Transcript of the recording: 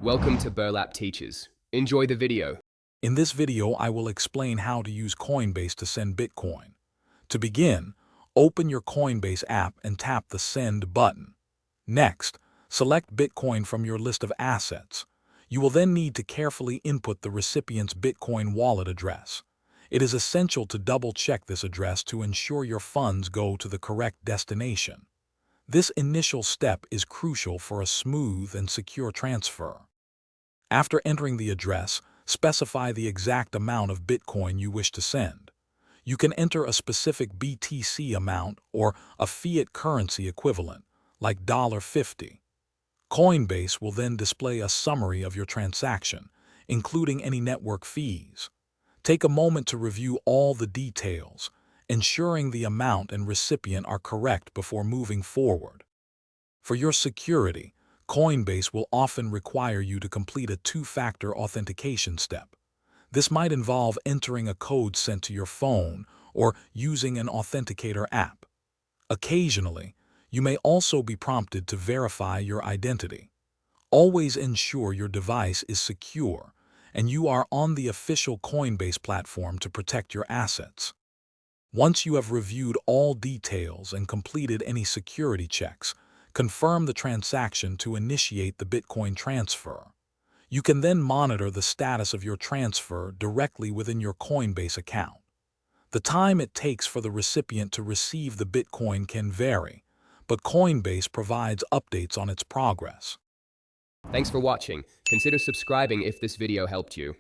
Welcome to Burlap Teaches. Enjoy the video. In this video, I will explain how to use Coinbase to send Bitcoin. To begin, open your Coinbase app and tap the Send button. Next, select Bitcoin from your list of assets. You will then need to carefully input the recipient's Bitcoin wallet address. It is essential to double-check this address to ensure your funds go to the correct destination. This initial step is crucial for a smooth and secure transfer. After entering the address, specify the exact amount of Bitcoin you wish to send. You can enter a specific BTC amount or a fiat currency equivalent, like $50. Coinbase will then display a summary of your transaction, including any network fees. Take a moment to review all the details, ensuring the amount and recipient are correct before moving forward. For your security, Coinbase will often require you to complete a two-factor authentication step. This might involve entering a code sent to your phone or using an authenticator app. Occasionally, you may also be prompted to verify your identity. Always ensure your device is secure and you are on the official Coinbase platform to protect your assets. Once you have reviewed all details and completed any security checks, confirm the transaction to initiate the Bitcoin transfer. You can then monitor the status of your transfer directly within your Coinbase account. The time it takes for the recipient to receive the Bitcoin can vary, but Coinbase provides updates on its progress. Thanks for watching. Consider subscribing if this video helped you.